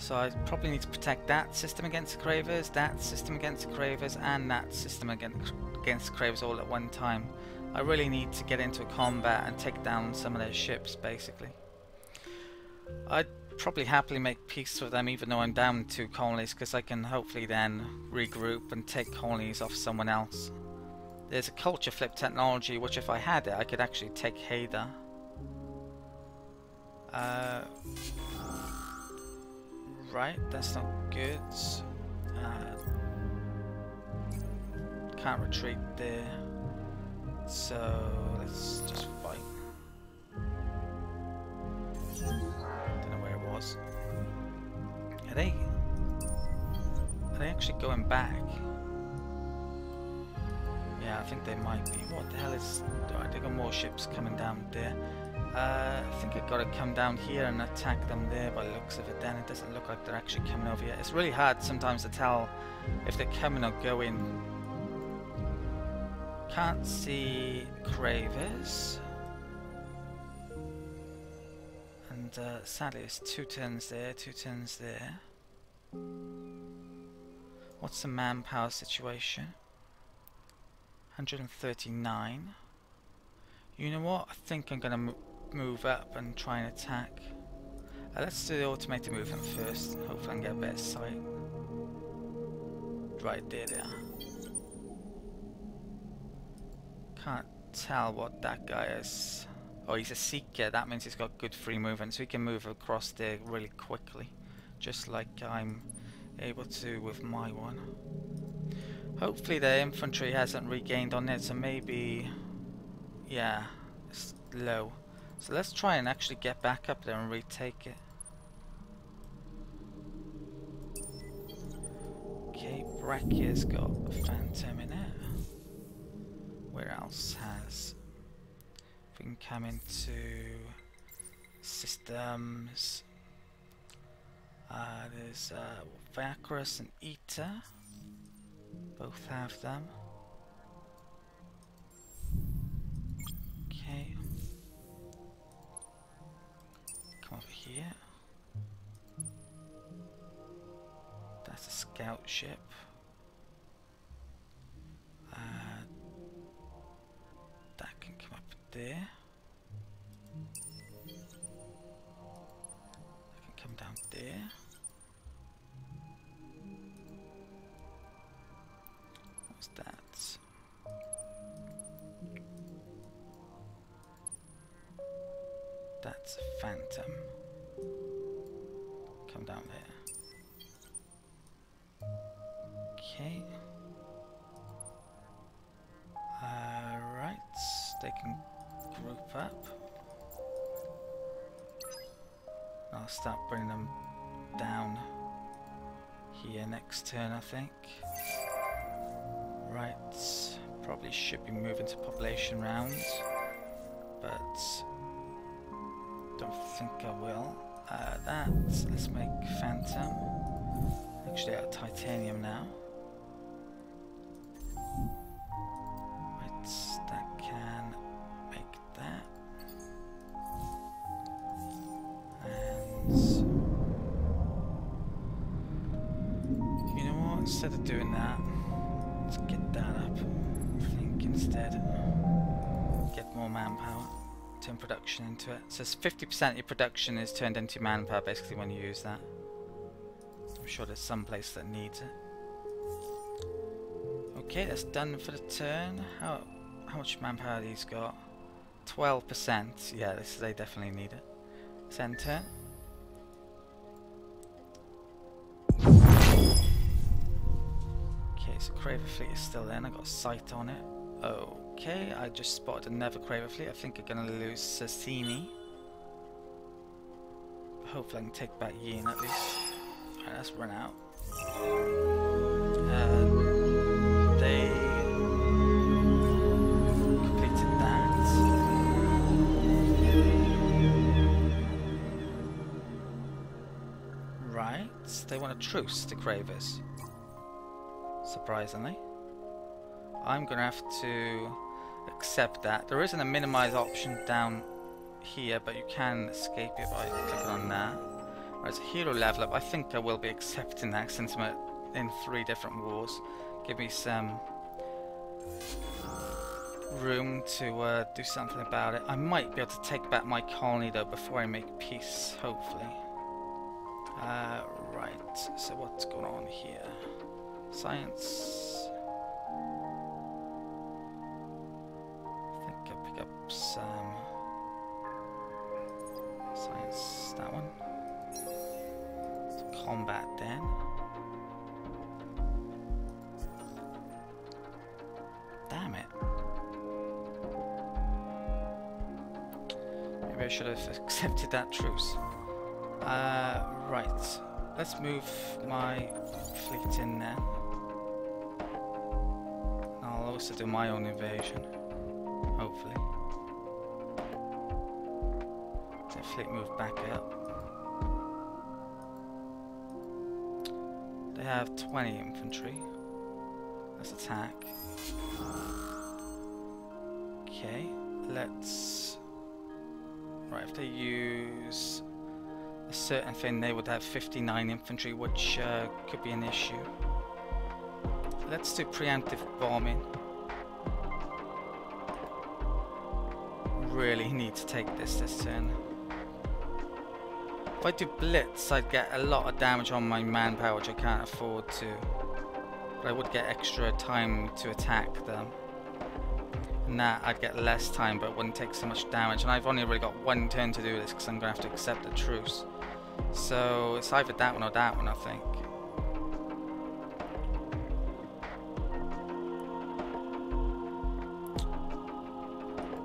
So I probably need to protect that system against Cravers, that system against Cravers, and that system against Cravers all at one time. I really need to get into combat and take down some of their ships, basically. I'd probably happily make peace with them even though I'm down 2 colonies, because I can hopefully then regroup and take colonies off someone else. There's a culture flip technology which if I had it I could actually take Haida. Right, that's not good. Can't retreat there. So let's just fight. Don't know where it was. Are they actually going back? Yeah, I think they might be. What the hell is... Alright, they got more ships coming down there. I think I've got to come down here and attack them there by the looks of it then. It doesn't look like they're actually coming over here. It's really hard sometimes to tell if they're coming or going. Can't see Cravers. And sadly there's 2 turns there, 2 turns there. What's the manpower situation? 139. You know what? I think I'm going to move up and try and attack. Let's do the automated movement first. Hopefully I can get a better sight. Right, there they are. Can't tell what that guy is. Oh, he's a seeker. That means he's got good free movement, so he can move across there really quickly, just like I'm able to with my one. Hopefully the infantry hasn't regained on it, so maybe, yeah, it's low. So let's try and actually get back up there and retake it. Okay, Brachia's got a Phantom in it. Where else has? If we can come into systems, there's Vacrus and Eta. Both have them. Okay. Come over here. That's a scout ship. That can come up there. That can come down there. What's that? That's a Phantom. Come down there. Okay. Right, they can group up. I'll start bringing them down here next turn, I think. Right, probably should be moving to population rounds, but don't think I will. Let's make Phantom. Actually out of titanium now. Right, that can make that. And you know what? Instead of doing that, let's get that up. I think instead, get more manpower. Turn production into it. So 50% of your production is turned into manpower basically when you use that. I'm sure there's some place that needs it. Okay, that's done for the turn. How much manpower have these got? 12%. Yeah, they definitely need it. End turn. Okay, so Craver Fleet is still there and I got a sight on it. Okay, I just spotted another Craver Fleet. I think I'm gonna lose Sassini. Hopefully I can take back Yin at least. Alright, let's run out. They completed that. Right, they want a truce to Cravers. Surprisingly. I'm gonna have to accept that. There isn't a minimize option down here, but you can escape it by clicking on that. As a hero level up, I think I will be accepting that since I'm in 3 different wars. Give me some room to do something about it. I might be able to take back my colony though before I make peace, hopefully. Right, so what's going on here? Science. I think I'll pick up some science, that one. So combat then. Damn it. Maybe I should have accepted that truce. Right. Let's move my fleet in there. I'll also do my own invasion. Hopefully. The fleet move back up. They have 20 infantry. Let's attack. Okay, let's... Right, if they use a certain thing, they would have 59 infantry, which could be an issue. Let's do preemptive bombing. Really need to take this turn. If I do blitz, I'd get a lot of damage on my manpower, which I can't afford to. But I would get extra time to attack them. And that I'd get less time, but it wouldn't take so much damage. And I've only really got 1 turn to do this because I'm going to have to accept the truce. So it's either that one or that one, I think.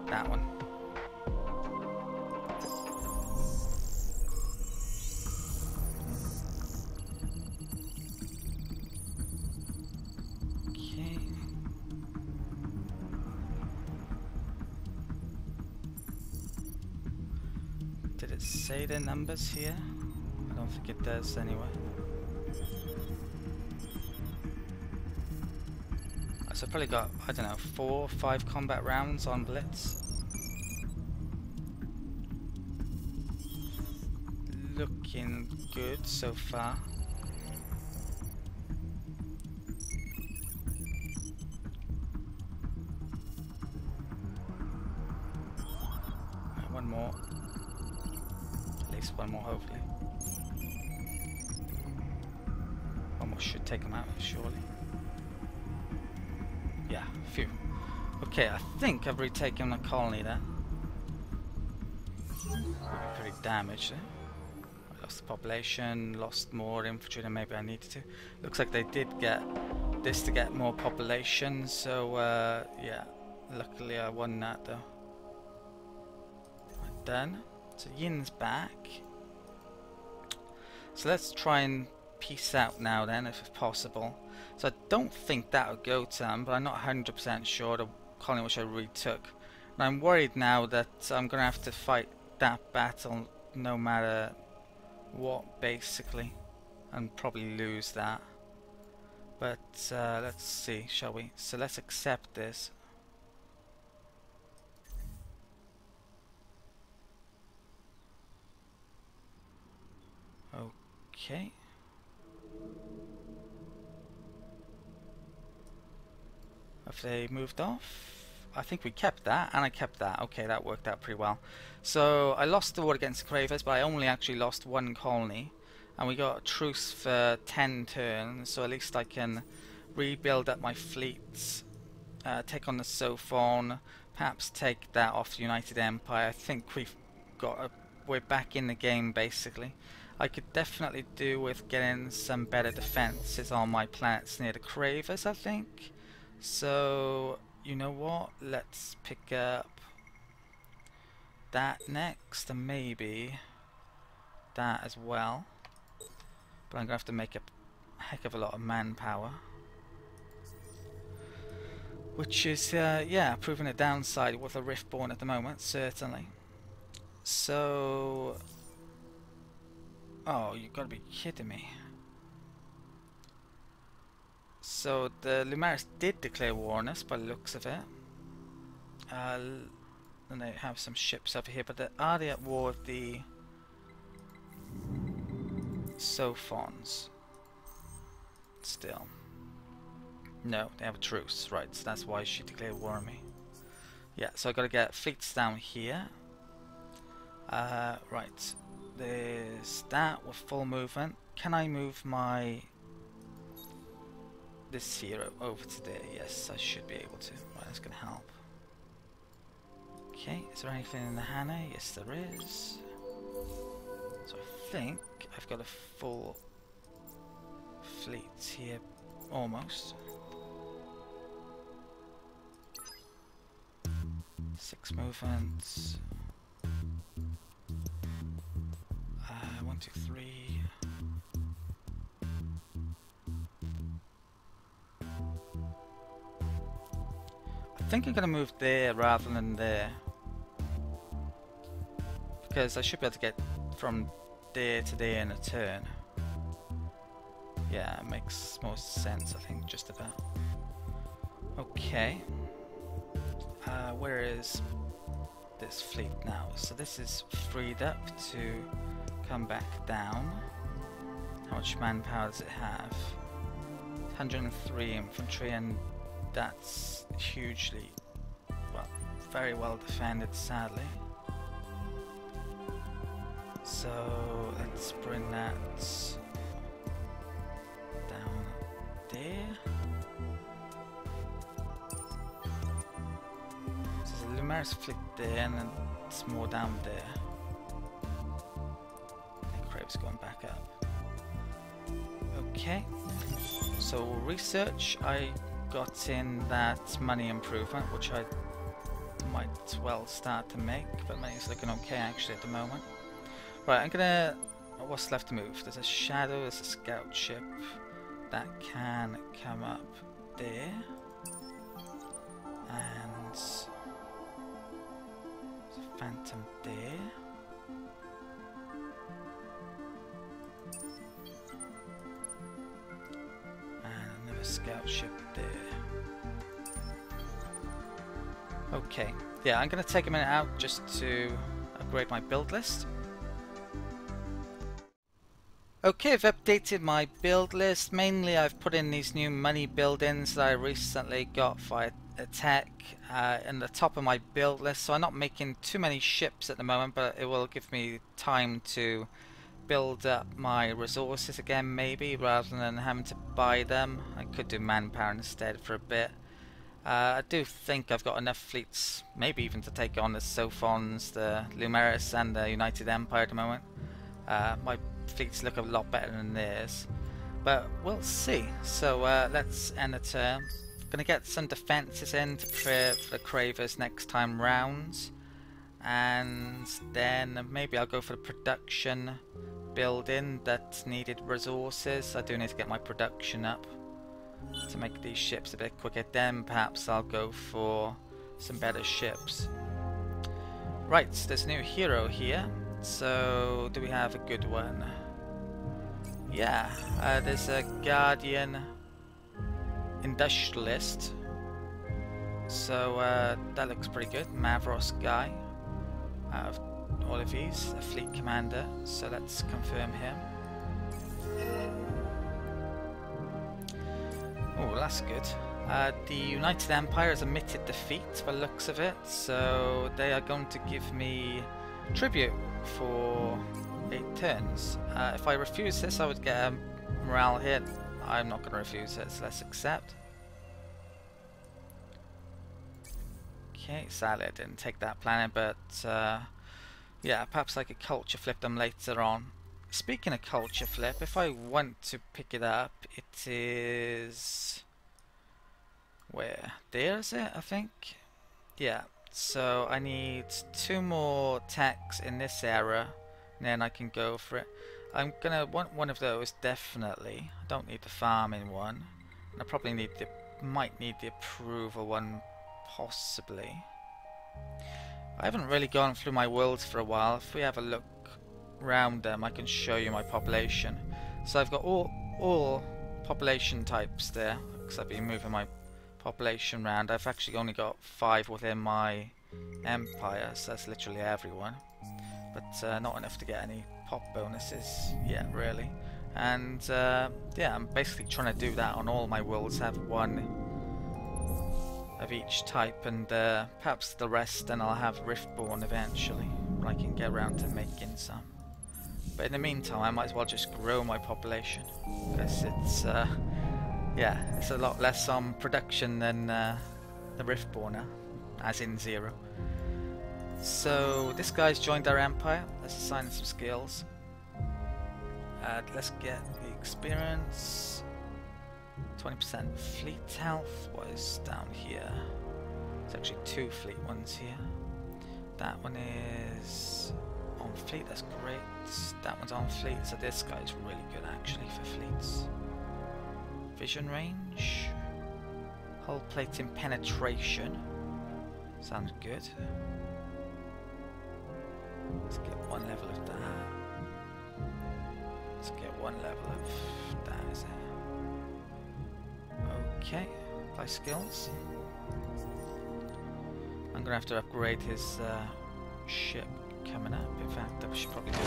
That one. Okay. Did it say the numbers here? I don't think it does anyway. So I've probably got, I don't know, 4 or 5 combat rounds on Blitz. Looking good so far. One more. At least one more, hopefully. One more should take them out, surely. Yeah, phew. Okay, I think I've retaken a colony there. Pretty damaged there. I lost the population, lost more infantry than maybe I needed to. Looks like they did get this to get more population, so yeah. Luckily I won that though. Done. So Yin's back. So let's try and peace out now then, if possible. So I don't think that would go to them, but I'm not 100% sure, the colony which I retook. And I'm worried now that I'm going to have to fight that battle no matter what, basically. And probably lose that. But let's see, shall we? So let's accept this. Okay. Have they moved off? I think we kept that, and I kept that. Okay, that worked out pretty well. So I lost the war against the Cravers, but I only actually lost 1 colony. And we got a truce for 10 turns, so at least I can rebuild up my fleets, take on the Sophons, perhaps take that off the United Empire. I think we're back in the game, basically. I could definitely do with getting some better defenses on my planets near the Cravers, I think. So, you know what? Let's pick up that next, and maybe that as well. But I'm going to have to make a heck of a lot of manpower. Which is, yeah, proving a downside with a Riftborn at the moment, certainly. So... Oh, you've got to be kidding me. So the Lumaris did declare war on us by the looks of it. And they have some ships over here, but are they at war with the... Sophons. Still. No, they have a truce, right, so that's why she declared war on me. Yeah, so I gotta get fleets down here. Right. There's that with full movement. Can I move this hero over to there? Yes, I should be able to. Right, that's gonna help. Okay, is there anything in the Hannah? Yes, there is. So I think I've got a full fleet here, almost. 6 movements. 1, 2, 3. I think I'm gonna move there rather than there, because I should be able to get from there to there in a turn. Yeah, it makes most sense, I think, just about. Okay. Where is this fleet now? So this is freed up to come back down. How much manpower does it have? 103 infantry, and that's hugely, well, very well defended, sadly. So let's bring that down there. So there's a Lumaris fleet there, and then it's more down there. I think Crave's going back up. Okay, so research, I got in that money improvement, which I might well start to make, but money's looking okay actually at the moment. Right, I'm gonna, what's left to move? There's a shadow, there's a scout ship that can come up there, and there's a phantom there. And another scout ship there. Okay, yeah, I'm gonna take a minute out just to upgrade my build list. Okay, I've updated my build list. Mainly I've put in these new money buildings that I recently got via attack in the top of my build list. So I'm not making too many ships at the moment, but it will give me time to build up my resources again, maybe, rather than having to buy them. I could do manpower instead for a bit. I do think I've got enough fleets, maybe even to take on the Sophons, the Lumaris and the United Empire at the moment. My fleets look a lot better than theirs, but we'll see. So let's end the turn. Gonna get some defences in to prepare for the Cravers next time round, and then maybe I'll go for the production building that needed resources. I do need to get my production up to make these ships a bit quicker. Then perhaps I'll go for some better ships. Right, there's a new hero here. So, do we have a good one? Yeah, there's a Guardian Industrialist. So, that looks pretty good. Mavros guy. Out of all of these, a fleet commander. So, let's confirm him. Oh, that's good. The United Empire has admitted defeat by the looks of it. So, they are going to give me tribute for 8 turns. If I refuse this, I would get a morale hit. I'm not going to refuse it, so let's accept. Okay, sadly I didn't take that planet, but yeah, perhaps I could culture flip them later on. Speaking of culture flip, if I want to pick it up, it is... where? There is it, I think? Yeah. So I need 2 more techs in this era, and then I can go for it. I'm gonna want one of those definitely. I don't need the farming one. I probably need might need the approval one, possibly. I haven't really gone through my worlds for a while. If we have a look around them, I can show you my population. So I've got all population types there, because I've been moving my population round. I've actually only got 5 within my empire, so that's literally everyone, but not enough to get any pop bonuses yet, really. And yeah, I'm basically trying to do that on all my worlds, have one of each type, and perhaps the rest then I'll have Riftborn eventually, when I can get around to making some. But in the meantime, I might as well just grow my population, because it's yeah, it's a lot less on production than the Riftborn now, as in 0. So this guy's joined our empire. Let's assign him some skills. Let's get the experience. 20% fleet health. What is down here? There's actually 2 fleet ones here. That one is on fleet, that's great. That one's on fleet, so this guy's really good actually for fleets. Vision range. Hull plating penetration. Sounds good. Let's get 1 level of that. Let's get 1 level of that, is it? Okay, apply skills. I'm gonna have to upgrade his ship coming up. In fact, I should probably do it.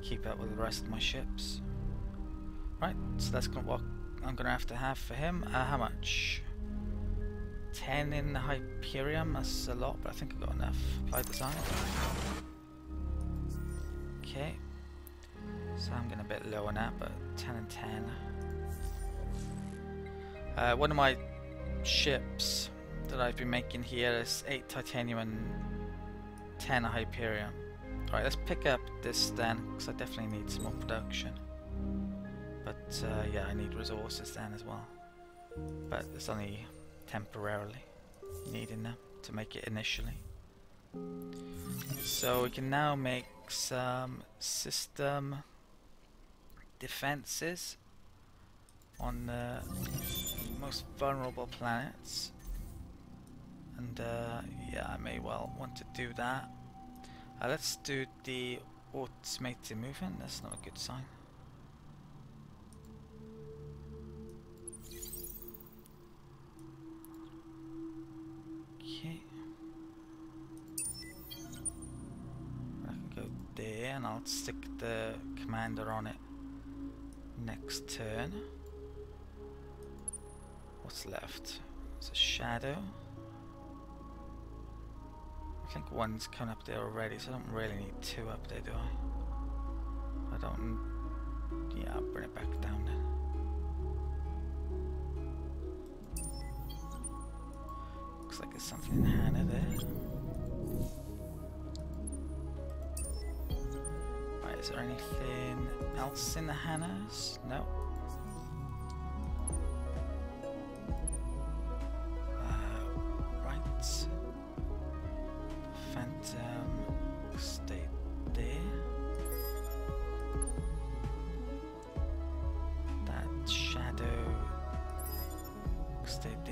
Keep up with the rest of my ships. Right, so that's what I'm gonna have to have for him. How much? 10 in the Hyperion, that's a lot, but I think I've got enough. Apply design. Okay. So I'm getting a bit low on that, but 10 and 10. One of my ships that I've been making here is 8 titanium and 10 Hyperion. Right, let's pick up this then, because I definitely need some more production. But yeah, I need resources then as well. But it's only temporarily needing them to make it initially. So we can now make some system defenses on the most vulnerable planets. And yeah, I may well want to do that. Let's do the automated movement. That's not a good sign. Okay. I can go there and I'll stick the commander on it next turn. What's left? It's a shadow. I think one's coming up there already, so I don't really need 2 up there, do I? I don't... yeah, I'll bring it back down then. Looks like there's something in Hannah there. Right, is there anything else in the Hannahs? No.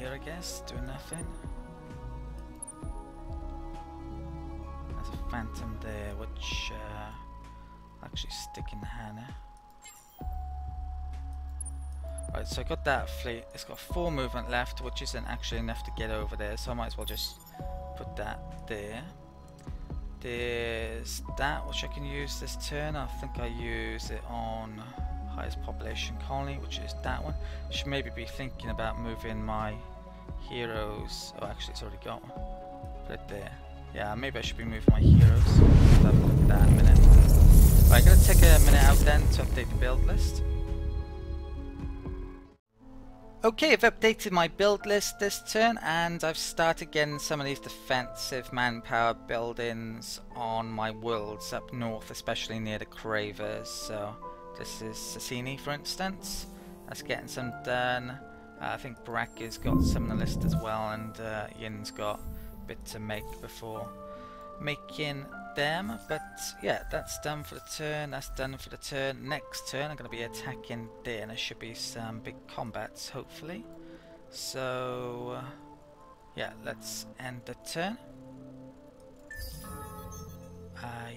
I guess, doing nothing. There's a phantom there, which I'll actually stick in the Hannah. Right, so I got that fleet. It's got 4 movement left, which isn't actually enough to get over there, so I might as well just put that there. There's that, which I can use this turn. I think I use it on highest population colony, which is that one. I should maybe be thinking about moving my heroes. Oh, actually it's already got one. Put it there. Yeah, maybe I should be moving my heroes. I'll have a look at that in a minute. Right, I'm going to take a minute out then to update the build list. Okay, I've updated my build list this turn, and I've started getting some of these defensive manpower buildings on my worlds up north, especially near the Cravers. So this is Sassini, for instance. That's getting some done. I think Bracke's got some on the list as well, and Yin's got a bit to make before making them. But yeah, that's done for the turn. That's done for the turn. Next turn, I'm going to be attacking there, and there should be some big combats, hopefully. So yeah, let's end the turn.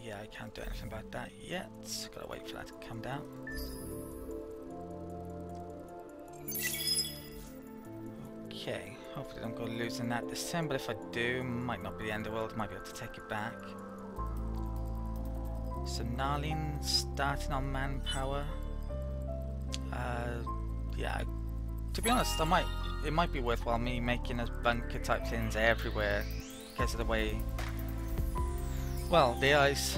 Yeah, I can't do anything about that yet. Gotta wait for that to come down. Okay, hopefully I don't go losing that this turn, but if I do, might not be the end of the world, might be able to take it back. So Narlene starting on manpower. Yeah, to be honest, it might be worthwhile me making those bunker type things everywhere because of the way, well, the AI's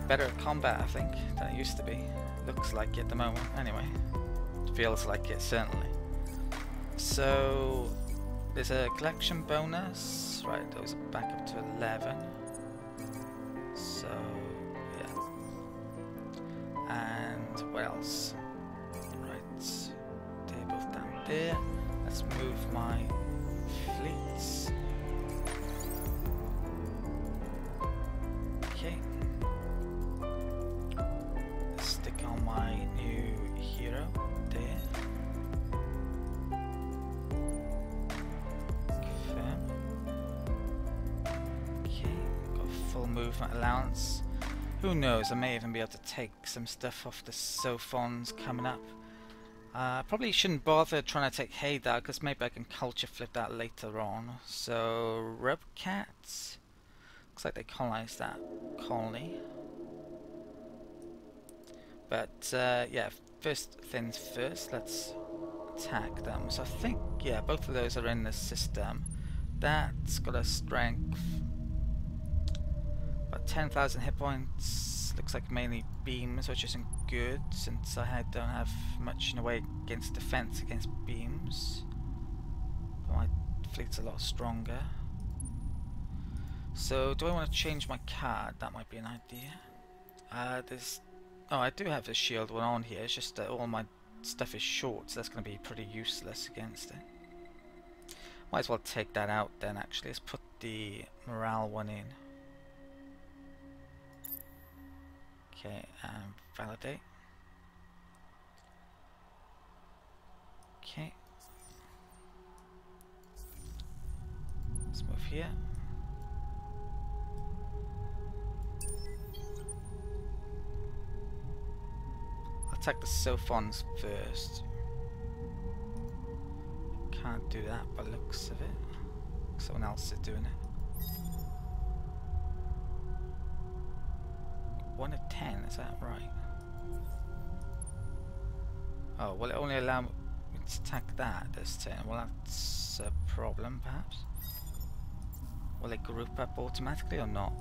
better at combat, I think, than it used to be. Looks like it at the moment, anyway. Feels like it, certainly. So there's a collection bonus, right? Those are back up to 11. So yeah, and what else? Right, they're both down there. Let's move my fleets. Okay. Let's stick on my new hero there. Full movement allowance. Who knows, I may even be able to take some stuff off the Sophons coming up. Probably shouldn't bother trying to take Haydar because maybe I can culture flip that later on. So Rebcats, looks like they colonized that colony. But yeah, first things first, let's attack them. So I think, yeah, both of those are in the system. That's got a strength 10,000 hit points. Looks like mainly beams, which isn't good since I don't have much in a way against defense against beams. But my fleet's a lot stronger. So do I want to change my card? That might be an idea. Oh, I do have a shield one on here. It's just that all my stuff is short, so that's going to be pretty useless against it. Might as well take that out then. Actually, let's put the morale one in. Okay, and validate. Okay. Let's move here. I'll attack the Sophons first. Can't do that by the looks of it. Someone else is doing it. 1 of 10, is that right? Oh, will it only allow me to attack that this turn? Well, that's a problem, perhaps. Will it group up automatically or not?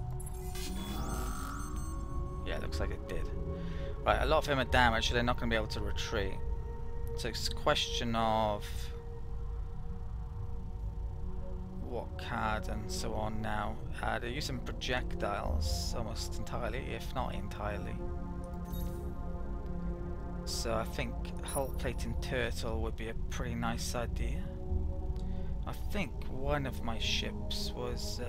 Yeah, it looks like it did. Right, a lot of them are damaged, so they're not going to be able to retreat. So it's a question of what card and so on now. They're using projectiles almost entirely, if not entirely. So I think hull plating turtle would be a pretty nice idea. I think one of my ships was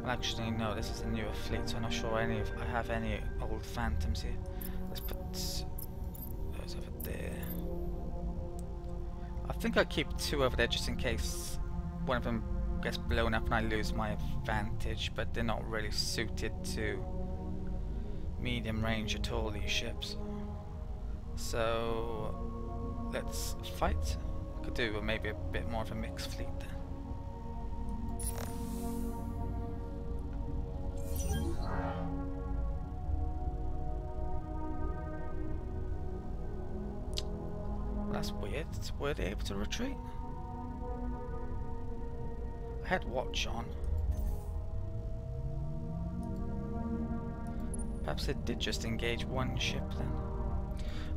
well, actually no, this is a newer fleet, so I'm not sure I have any old phantoms here. Let's put those over there. I think I'll keep 2 over there just in case one of them gets blown up and I lose my advantage, but they're not really suited to medium range at all, these ships. So let's fight. Could do maybe a bit more of a mixed fleet then. That's weird. Were they able to retreat? I had watch on. Perhaps it did just engage one ship then.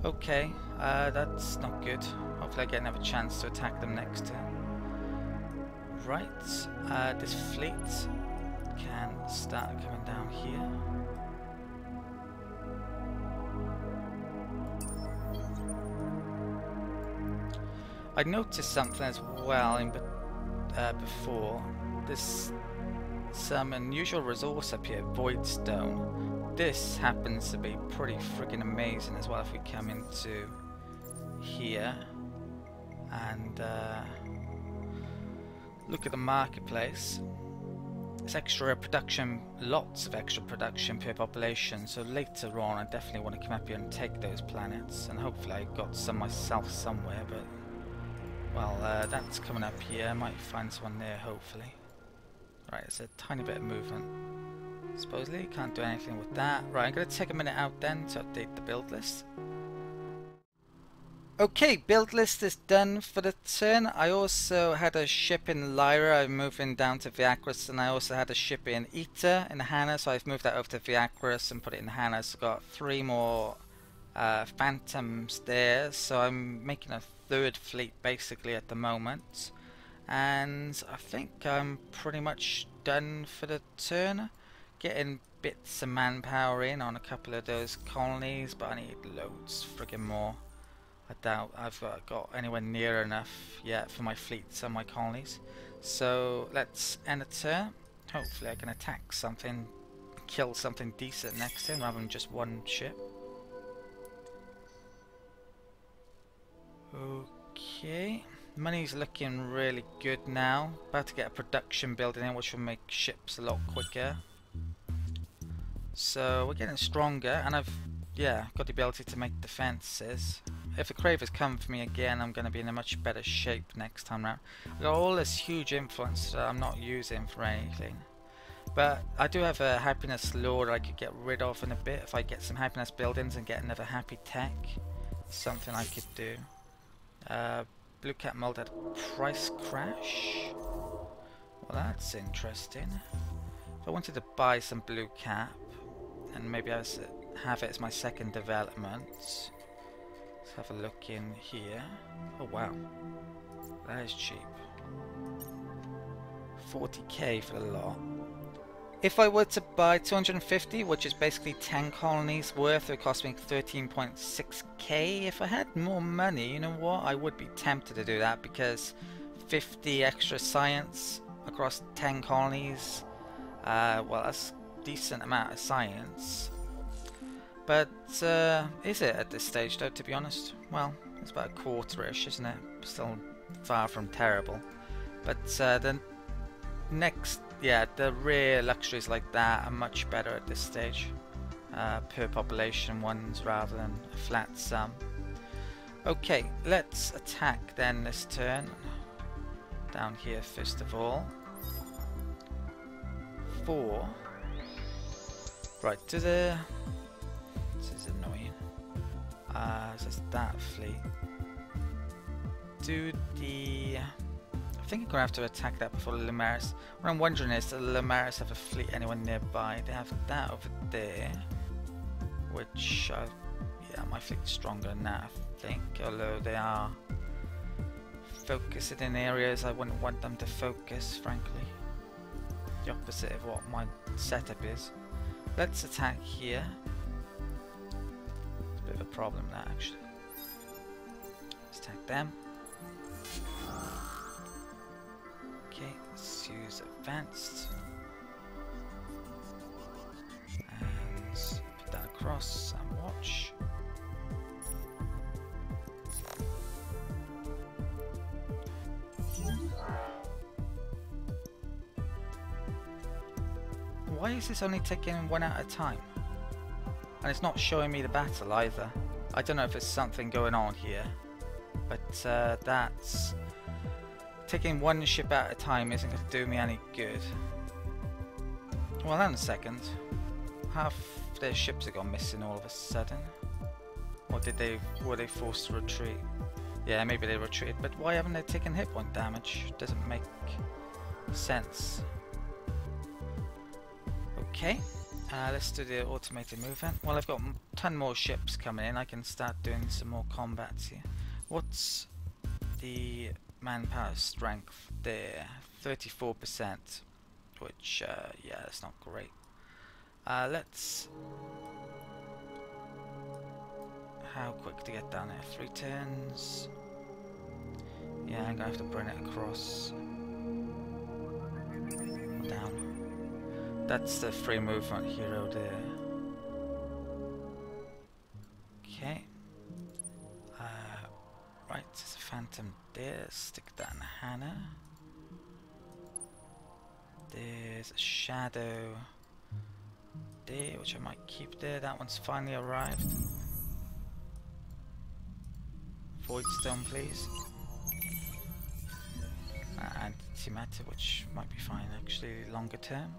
Okay, that's not good. Hopefully I get another chance to attack them next turn. Right, this fleet can start coming down here. I noticed something as well in before. There's some unusual resource up here, void stone. This happens to be pretty freaking amazing as well if we come into here and look at the marketplace. It's extra production, lots of extra production per population, so later on I definitely want to come up here and take those planets, and hopefully I got some myself somewhere, but well, that's coming up here. I might find someone there hopefully. Right, it's a tiny bit of movement. Supposedly can't do anything with that. Right, I'm going to take a minute out then to update the build list. Okay, build list is done for the turn. I also had a ship in Lyra. I'm moving down to Viacris, and I also had a ship in Eta in Hannah, so I've moved that over to Viacris and put it in Hannah. So I've got 3 more Phantoms there, so I'm making a 3rd fleet basically at the moment. And I think I'm pretty much done for the turn. Getting bits of manpower in on a couple of those colonies, but I need loads friggin' more. I doubt I've got anywhere near enough yet for my fleets and my colonies. So let's end the turn. Hopefully I can attack something, kill something decent next turn rather than just one ship. Okay, money's looking really good now. About to get a production building in which will make ships a lot quicker. So we're getting stronger, and I've got the ability to make defenses. If the Cravers come for me again, I'm going to be in a much better shape next time round. I've got all this huge influence that I'm not using for anything. But I do have a happiness lore I could get rid of in a bit. If I get some happiness buildings and get another happy tech, something I could do. Blue Cat Mold had a price crash. Well, that's interesting. If I wanted to buy some Blue Cap, and maybe I have it as my 2nd development. Let's have a look in here. Oh wow, that is cheap. 40k for the lot. If I were to buy 250, which is basically 10 colonies worth, it would cost me 13.6k. If I had more money, you know what, I would be tempted to do that, because 50 extra science across 10 colonies, well, that's a decent amount of science. But is it at this stage though, to be honest? Well, it's about a quarter-ish, isn't it? Still far from terrible. But the next, the rare luxuries like that are much better at this stage. Per population ones rather than a flat sum. Okay, let's attack then this turn. Down here first of all. 4. Right, to the... This is annoying. Just that fleet. Do the... I think I'm going to have to attack that before the Lumaris. What I'm wondering is, does the Lumaris have a fleet anywhere nearby? They have that over there. Which, my fleet's stronger than that, I think. Although they are focusing in areas I wouldn't want them to focus, frankly. The opposite of what my setup is. Let's attack here. It's a bit of a problem that, actually. Let's attack them. Okay, let's use advanced. And put that across and watch. Why is this only taking one at a time? And it's not showing me the battle either. I don't know if there's something going on here. But that's... Taking one ship at a time isn't going to do me any good. Well, hang on a second. Half their ships have gone missing all of a sudden. Or were they forced to retreat? Yeah, maybe they retreated, but why haven't they taken hit point damage? Doesn't make sense. Okay, let's do the automated movement. Well, I've got a ton more ships coming in. I can start doing some more combats here. What's the manpower strength there? 34%, which, yeah, that's not great. Let's... How quick to get down there? 3 turns. Yeah, I'm gonna have to bring it across. That's the free movement hero there. Okay. Right, there's a phantom there. Stick that in Hannah. There's a shadow there, which I might keep there. That one's finally arrived. Void Stone, please. Antimatter, which might be fine actually, longer term.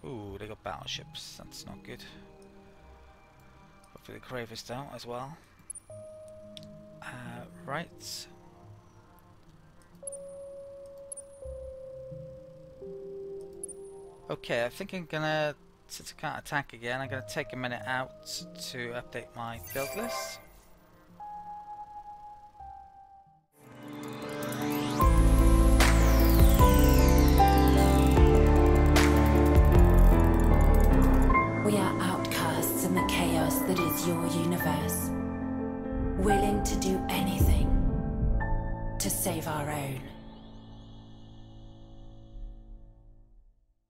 Ooh, they got battleships. That's not good. Hopefully the Cravers don't as well. Right. Okay, I think I'm gonna, since I can't attack again, I'm gonna take a minute out to update my build list. We are outcasts in the chaos that is your universe, willing to do anything to save our own.